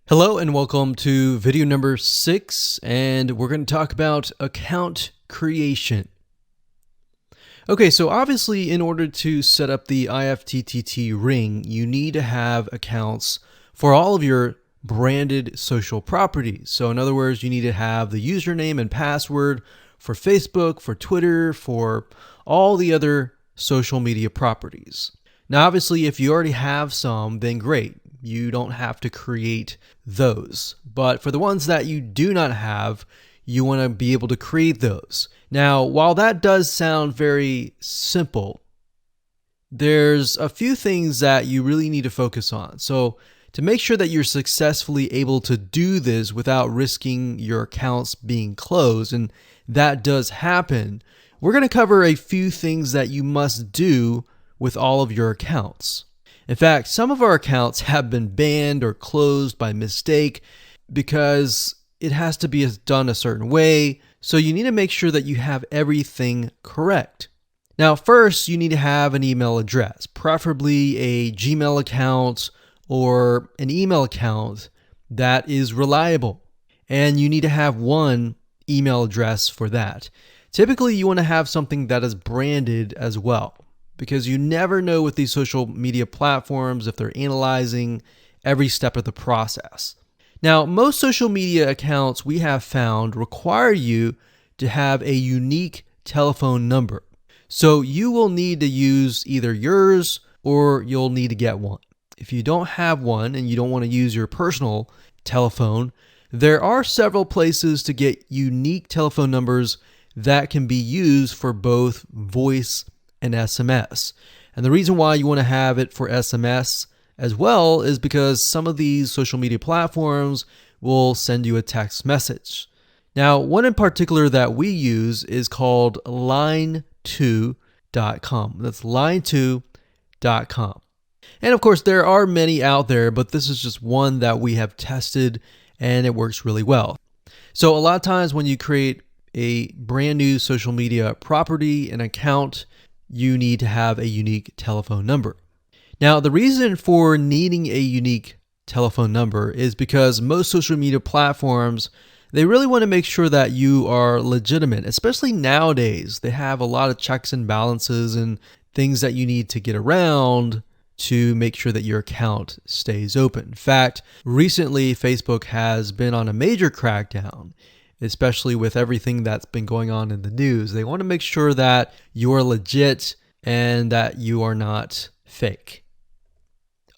Hello and welcome to video number 6, and we're going to talk about account creation. Okay, so obviously in order to set up the IFTTT ring, you need to have accounts for all of your branded social properties. So in other words, you need to have the username and password for Facebook, for Twitter, for all the other social media properties. Now, obviously, if you already have some, then great. You don't have to create those. But for the ones that you do not have, you want to be able to create those. Now, while that does sound very simple, there's a few things that you really need to focus on. So to make sure that you're successfully able to do this without risking your accounts being closed, and that does happen, we're going to cover a few things that you must do with all of your accounts. In fact, some of our accounts have been banned or closed by mistake because it has to be done a certain way. So you need to make sure that you have everything correct. Now, first, you need to have an email address, preferably a Gmail account or an email account that is reliable. And you need to have one email address for that. Typically, you want to have something that is branded as well, because you never know with these social media platforms if they're analyzing every step of the process. Now, most social media accounts we have found require you to have a unique telephone number. So you will need to use either yours or you'll need to get one. If you don't have one and you don't want to use your personal telephone, there are several places to get unique telephone numbers that can be used for both voice and SMS. And the reason why you want to have it for SMS as well is because some of these social media platforms will send you a text message. Now, one in particular that we use is called line2.com. That's line2.com. And of course, there are many out there, but this is just one that we have tested and it works really well. So a lot of times when you create a brand new social media property, an account, you need to have a unique telephone number. Now, the reason for needing a unique telephone number is because most social media platforms, they really want to make sure that you are legitimate, especially nowadays. They have a lot of checks and balances and things that you need to get around to make sure that your account stays open. In fact, recently, Facebook has been on a major crackdown, especially with everything that's been going on in the news. They want to make sure that you are legit and that you are not fake.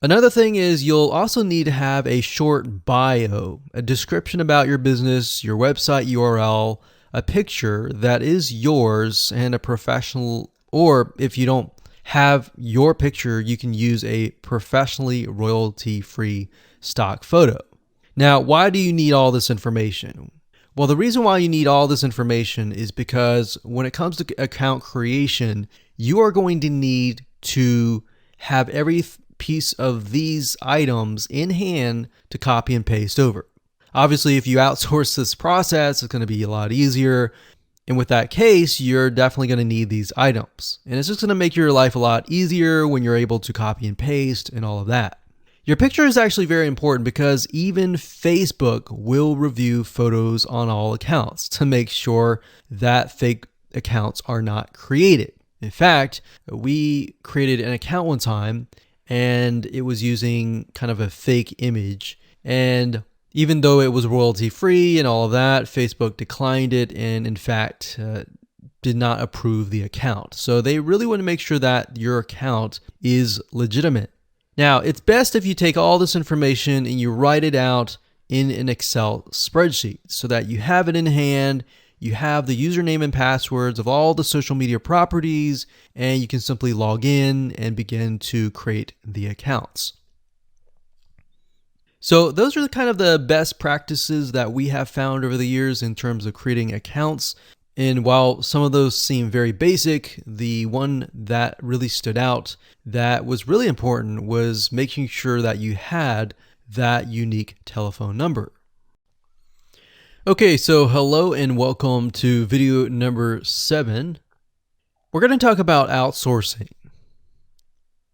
Another thing is you'll also need to have a short bio, a description about your business, your website URL, a picture that is yours, and a professional, or if you don't have your picture, you can use a professionally royalty-free stock photo. Now, why do you need all this information? Well, the reason why you need all this information is because when it comes to account creation, you are going to need to have every piece of these items in hand to copy and paste over. Obviously, if you outsource this process, it's going to be a lot easier. And with that case, you're definitely going to need these items. And it's just going to make your life a lot easier when you're able to copy and paste and all of that. Your picture is actually very important because even Facebook will review photos on all accounts to make sure that fake accounts are not created. In fact, we created an account one time and it was using kind of a fake image. And even though it was royalty free and all of that, Facebook declined it and in fact did not approve the account. So they really want to make sure that your account is legitimate. Now, it's best if you take all this information and you write it out in an Excel spreadsheet so that you have it in hand, you have the username and passwords of all the social media properties, and you can simply log in and begin to create the accounts. So those are kind of the best practices that we have found over the years in terms of creating accounts. And while some of those seem very basic, the one that really stood out that was really important was making sure that you had that unique telephone number. Okay, so hello and welcome to video number 7. We're going to talk about outsourcing.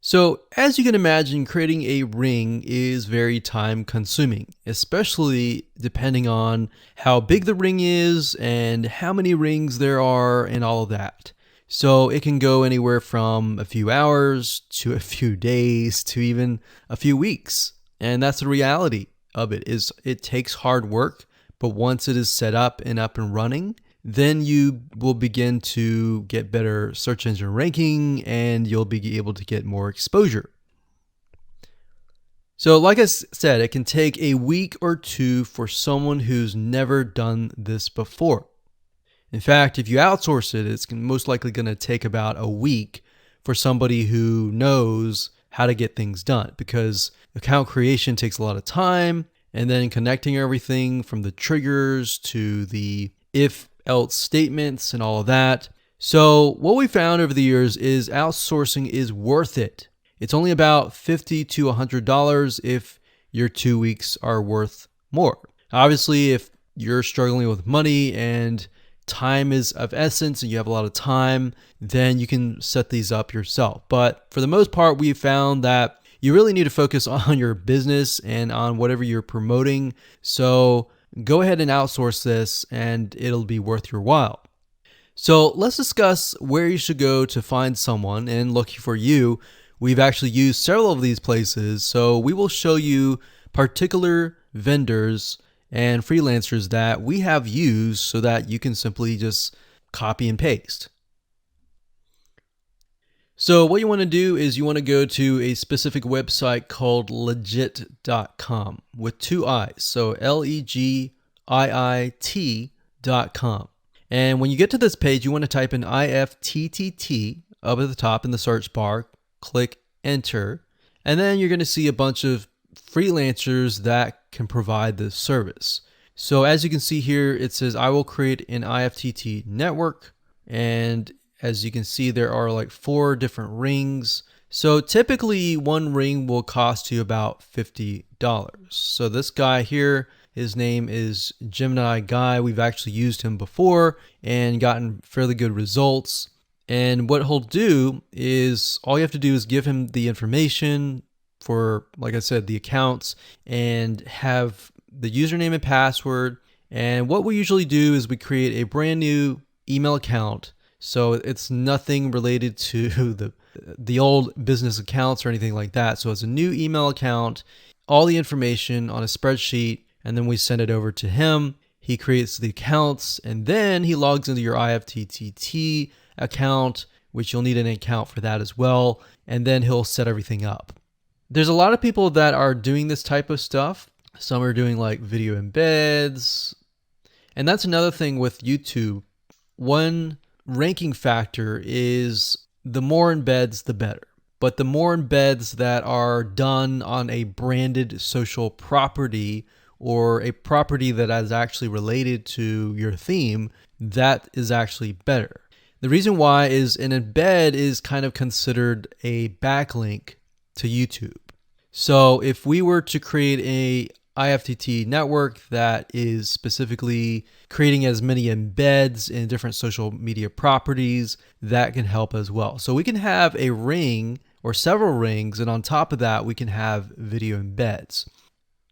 So, as you can imagine, creating a ring is very time consuming, especially depending on how big the ring is and how many rings there are and all of that. So, it can go anywhere from a few hours to a few days to even a few weeks. And that's the reality of it, is it takes hard work, but once it is set up and running, then you will begin to get better search engine ranking and you'll be able to get more exposure. So like I said, it can take a week or two for someone who's never done this before. In fact, if you outsource it, it's most likely going to take about a week for somebody who knows how to get things done, because account creation takes a lot of time, and then connecting everything from the triggers to the if else statements and all of that. So what we found over the years is outsourcing is worth it. It's only about $50 to $100 if your 2 weeks are worth more. Obviously, if you're struggling with money and time is of essence and you have a lot of time, then you can set these up yourself. But for the most part, we found that you really need to focus on your business and on whatever you're promoting. So go ahead and outsource this and it'll be worth your while. So let's discuss where you should go to find someone, and lucky for you, we've actually used several of these places. So we will show you particular vendors and freelancers that we have used so that you can simply just copy and paste. So what you want to do is you want to go to a specific website called legit.com with 2 I's. So LEGIIT.com. And when you get to this page, you want to type in IFTTT up at the top in the search bar, click enter, and then you're going to see a bunch of freelancers that can provide this service. So as you can see here, it says I will create an IFTTT network, and as you can see, there are like 4 different rings. So typically one ring will cost you about $50. So this guy here, his name is Gemini Guy. We've actually used him before and gotten fairly good results. And what he'll do is all you have to do is give him the information for, like I said, the accounts, and have the username and password. And what we usually do is we create a brand new email account. So it's nothing related to the old business accounts or anything like that. So it's a new email account, all the information on a spreadsheet, and then we send it over to him. He creates the accounts, and then he logs into your IFTTT account, which you'll need an account for that as well, and then he'll set everything up. There's a lot of people that are doing this type of stuff. Some are doing like video embeds, and that's another thing with YouTube. One ranking factor is the more embeds, the better. But the more embeds that are done on a branded social property or a property that is actually related to your theme, that is actually better. The reason why is an embed is kind of considered a backlink to YouTube. So if we were to create a IFTTT network that is specifically creating as many embeds in different social media properties, that can help as well. So we can have a ring or several rings, and on top of that, we can have video embeds.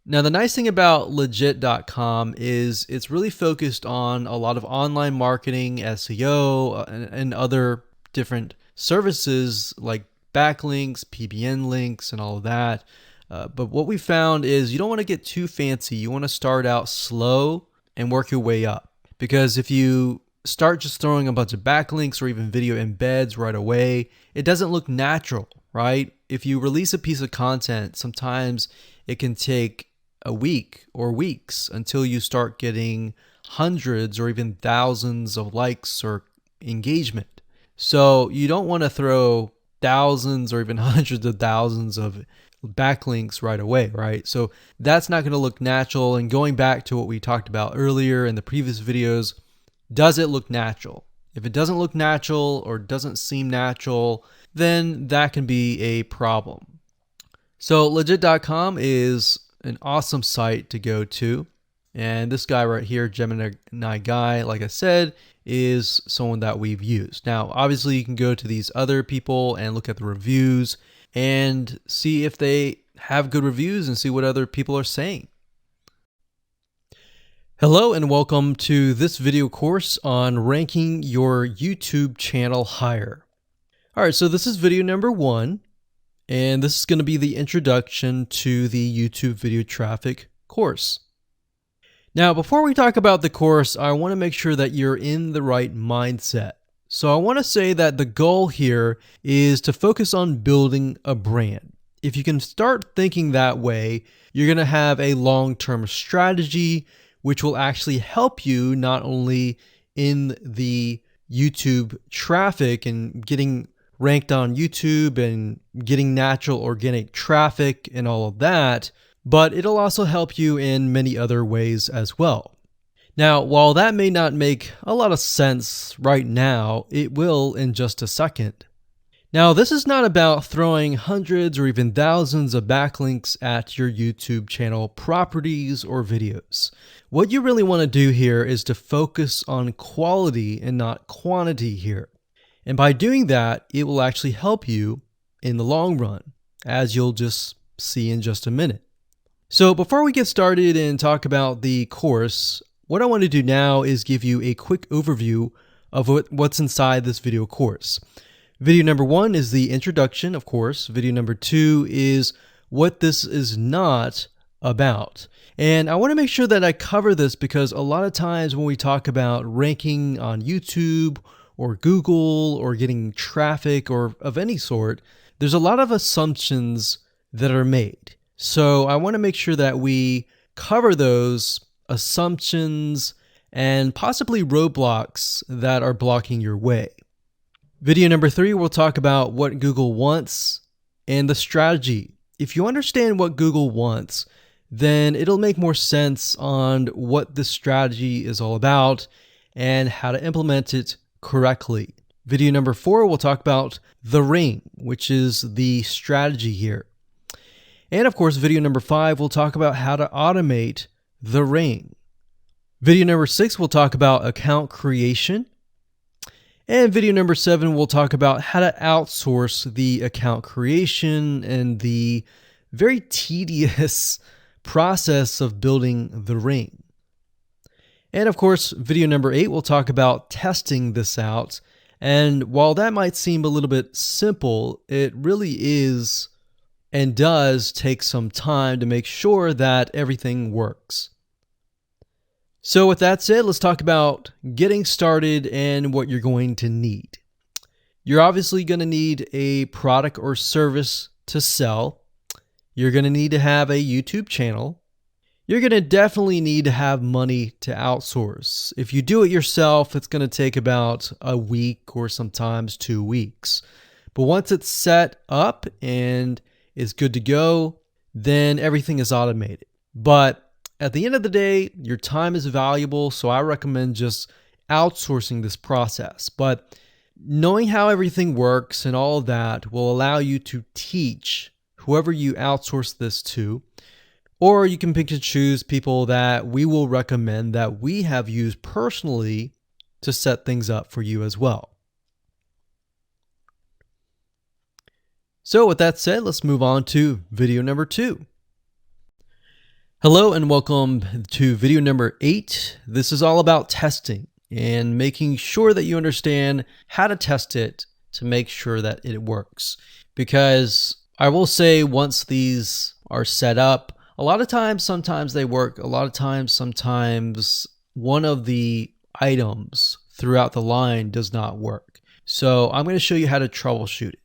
Now, the nice thing about legit.com is it's really focused on a lot of online marketing, SEO, and other different services like backlinks, PBN links, and all of that. But what we found is you don't want to get too fancy. You want to start out slow and work your way up. Because if you start just throwing a bunch of backlinks or even video embeds right away, it doesn't look natural, right? If you release a piece of content, sometimes it can take a week or weeks until you start getting hundreds or even thousands of likes or engagement. So you don't want to throw thousands or even hundreds of thousands of backlinks right away, right? So that's not going to look natural. And going back to what we talked about earlier in the previous videos, does it look natural? If it doesn't look natural or doesn't seem natural, then that can be a problem. So legit.com is an awesome site to go to. And this guy right here, Gemini Guy, like I said, is someone that we've used. Now, obviously, you can go to these other people and look at the reviews. and see if they have good reviews and see what other people are saying. Hello and welcome to this video course on ranking your YouTube channel higher. All right, so this is video number 1, and this is going to be the introduction to the YouTube video traffic course. Now, before we talk about the course, I want to make sure that you're in the right mindset. So I want to say that the goal here is to focus on building a brand. If you can start thinking that way, you're going to have a long-term strategy which will actually help you not only in the YouTube traffic and getting ranked on YouTube and getting natural organic traffic and all of that, but it'll also help you in many other ways as well. Now, while that may not make a lot of sense right now, it will in just a second. Now, this is not about throwing hundreds or even thousands of backlinks at your YouTube channel properties or videos. What you really want to do here is to focus on quality and not quantity here. And by doing that, it will actually help you in the long run, as you'll just see in just a minute. So before we get started and talk about the course, what I want to do now is give you a quick overview of what's inside this video course. Video number 1 is the introduction, of course. Video number 2 is what this is not about. And I want to make sure that I cover this because a lot of times when we talk about ranking on YouTube or Google or getting traffic or of any sort, there's a lot of assumptions that are made. So I want to make sure that we cover those assumptions and possibly roadblocks that are blocking your way. Video number 3, we'll talk about what Google wants and the strategy. If you understand what Google wants, then it'll make more sense on what the strategy is all about and how to implement it correctly. Video number 4, we'll talk about the ring, which is the strategy here. And of course, video number 5, we'll talk about how to automate the ring. Video number 6, we'll talk about account creation. And video number 7, we'll talk about how to outsource the account creation and the very tedious process of building the ring. And of course, video number 8, we'll talk about testing this out. And while that might seem a little bit simple, it really is and does take some time to make sure that everything works. So with that said, let's talk about getting started and what you're going to need. You're obviously going to need a product or service to sell. You're going to need to have a YouTube channel. You're going to definitely need to have money to outsource. If you do it yourself, it's going to take about a week or sometimes 2 weeks. But once it's set up and is good to go, then everything is automated. But at the end of the day, your time is valuable, so I recommend just outsourcing this process. But knowing how everything works and all of that will allow you to teach whoever you outsource this to, or you can pick and choose people that we will recommend that we have used personally to set things up for you as well. So with that said, let's move on to video number 2. Hello and welcome to video number 8. This is all about testing and making sure that you understand how to test it to make sure that it works. Because I will say once these are set up, a lot of times, sometimes they work. A lot of times, sometimes one of the items throughout the line does not work. So I'm going to show you how to troubleshoot it.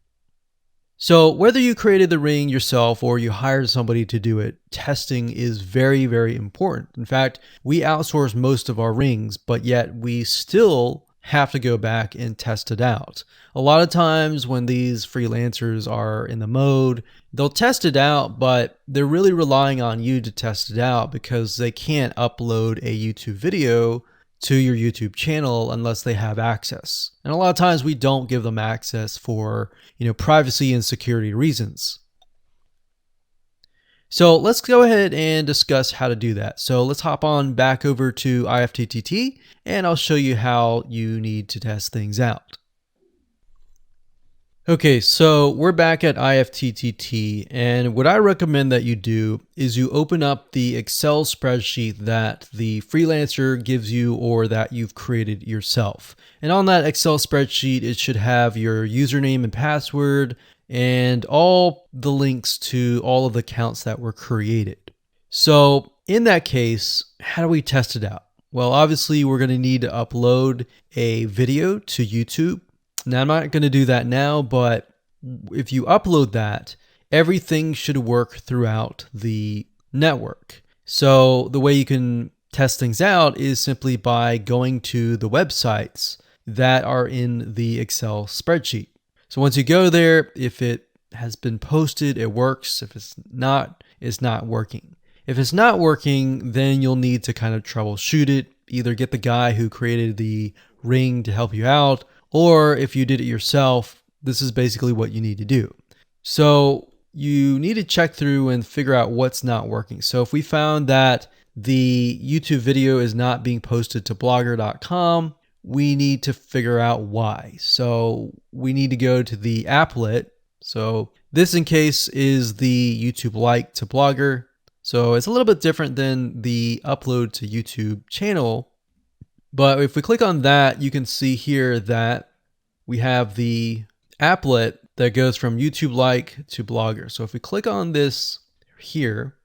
So whether you created the ring yourself or you hired somebody to do it, testing is very, very important. In fact, we outsource most of our rings, but yet we still have to go back and test it out. A lot of times when these freelancers are in the mode, they'll test it out, but they're really relying on you to test it out because they can't upload a YouTube video to your YouTube channel unless they have access. And a lot of times we don't give them access for, privacy and security reasons. So let's go ahead and discuss how to do that. So let's hop on back over to IFTTT and I'll show you how you need to test things out. Okay, so we're back at IFTTT, and what I recommend that you do is you open up the Excel spreadsheet that the freelancer gives you or that you've created yourself. And on that Excel spreadsheet, it should have your username and password and all the links to all of the accounts that were created. So in that case, how do we test it out? Well, obviously, we're going to need to upload a video to YouTube. Now, I'm not going to do that now, but if you upload that, everything should work throughout the network. So the way you can test things out is simply by going to the websites that are in the Excel spreadsheet. So once you go there, if it has been posted, it works. If it's not working. If it's not working, then you'll need to kind of troubleshoot it. Either get the guy who created the ring to help you out, or if you did it yourself, this is basically what you need to do. So you need to check through and figure out what's not working. So if we found that the YouTube video is not being posted to blogger.com, we need to figure out why. So we need to go to the applet. So this in case is the YouTube like to Blogger. So it's a little bit different than the upload to YouTube channel. But if we click on that, you can see here that we have the applet that goes from YouTube like to Blogger. So if we click on this here,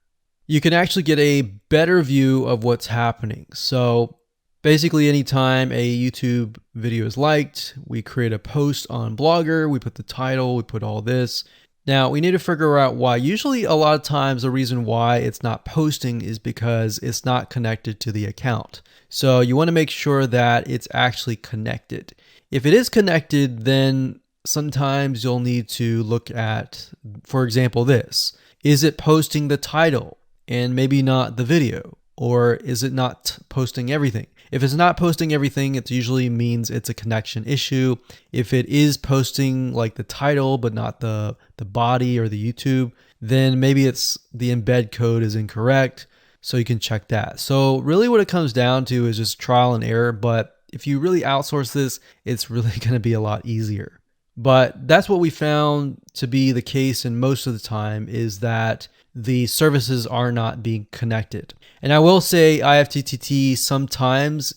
you can actually get a better view of what's happening. So basically anytime a YouTube video is liked, we create a post on Blogger, we put the title, we put all this. Now we need to figure out why. Usually a lot of times the reason why it's not posting is because it's not connected to the account. So you want to make sure that it's actually connected. If it is connected, then sometimes you'll need to look at, for example, this. Is it posting the title and maybe not the video? Or is it not posting everything? If it's not posting everything, it usually means it's a connection issue. If it is posting like the title but not the body or the YouTube, then maybe it's the embed code is incorrect. So you can check that. So really what it comes down to is just trial and error. But if you really outsource this, it's really going to be a lot easier. But that's what we found to be the case, and most of the time is that the services are not being connected. And I will say IFTTT sometimes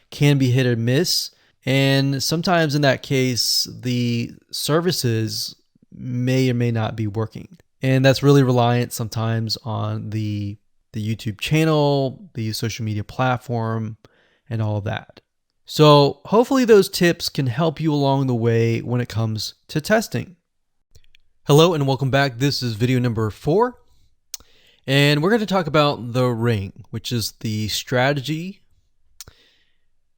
can be hit or miss, and sometimes in that case the services may or may not be working. And that's really reliant sometimes on the YouTube channel, the social media platform, and all of that. So hopefully those tips can help you along the way when it comes to testing. Hello and welcome back. This is video number 4. And we're going to talk about the ring, which is the strategy.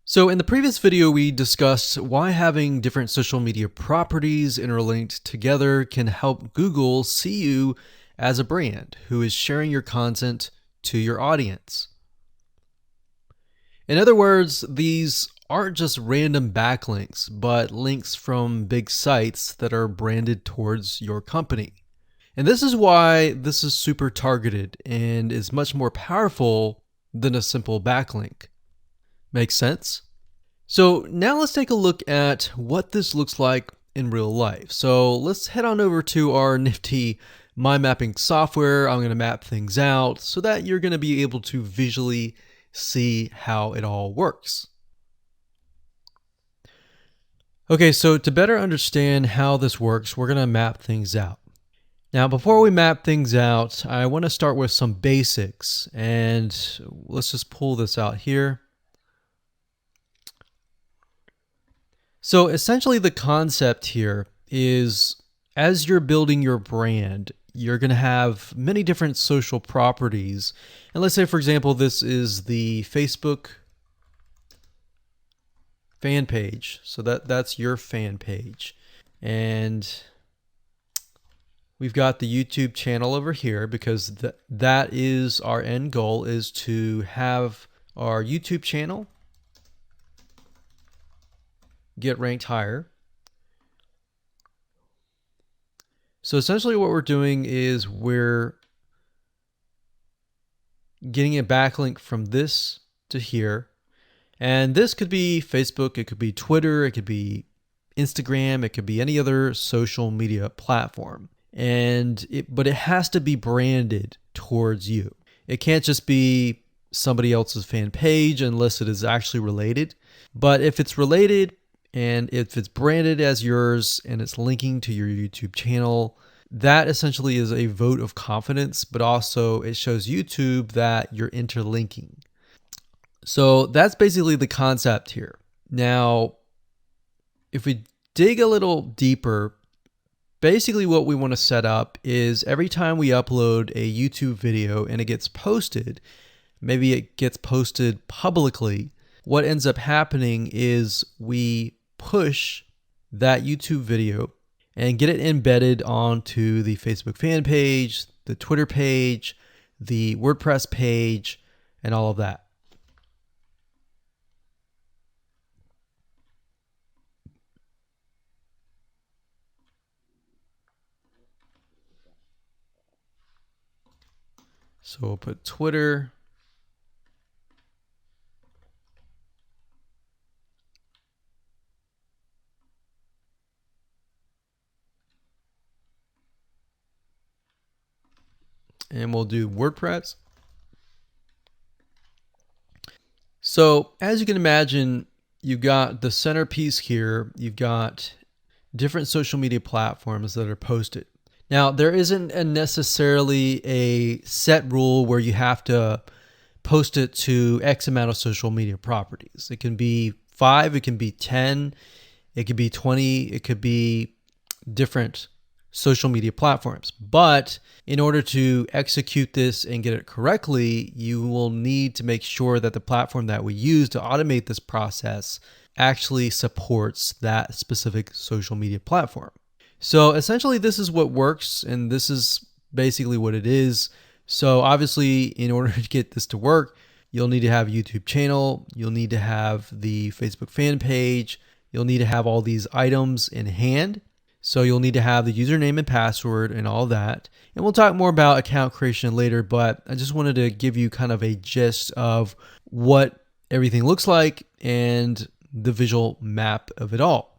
So in the previous video, we discussed why having different social media properties interlinked together can help Google see you as a brand who is sharing your content to your audience. In other words, these aren't just random backlinks, but links from big sites that are branded towards your company. And this is why this is super targeted and is much more powerful than a simple backlink. Makes sense? So now let's take a look at what this looks like in real life. So let's head on over to our nifty mind mapping software. I'm going to map things out so that you're going to be able to visually see how it all works. Okay, so to better understand how this works, we're going to map things out. Now, before we map things out, I want to start with some basics, and let's just pull this out here. So essentially the concept here is as you're building your brand, you're going to have many different social properties. And let's say, for example, this is the Facebook fan page. So that's your fan page. And we've got the YouTube channel over here because that is our end goal, is to have our YouTube channel get ranked higher. So essentially what we're doing is we're getting a backlink from this to here. And this could be Facebook, it could be Twitter, it could be Instagram, it could be any other social media platform. But it has to be branded towards you. It can't just be somebody else's fan page unless it is actually related. But if it's related and if it's branded as yours and it's linking to your YouTube channel, that essentially is a vote of confidence, but also it shows YouTube that you're interlinking. So that's basically the concept here. Now, if we dig a little deeper, basically what we want to set up is every time we upload a YouTube video and it gets posted, maybe it gets posted publicly, what ends up happening is we push that YouTube video and get it embedded onto the Facebook fan page, the Twitter page, the WordPress page, and all of that. So we'll put Twitter. And we'll do WordPress. So as you can imagine, you've got the centerpiece here. You've got different social media platforms that are posted. Now, there isn't necessarily a set rule where you have to post it to X amount of social media properties. It can be 5, it can be 10, it could be 20, it could be different social media platforms. But in order to execute this and get it correctly, you will need to make sure that the platform that we use to automate this process actually supports that specific social media platform. So essentially this is what works, and this is basically what it is. So obviously in order to get this to work, you'll need to have a YouTube channel, you'll need to have the Facebook fan page, you'll need to have all these items in hand. So you'll need to have the username and password and all that. And we'll talk more about account creation later, but I just wanted to give you kind of a gist of what everything looks like and the visual map of it all.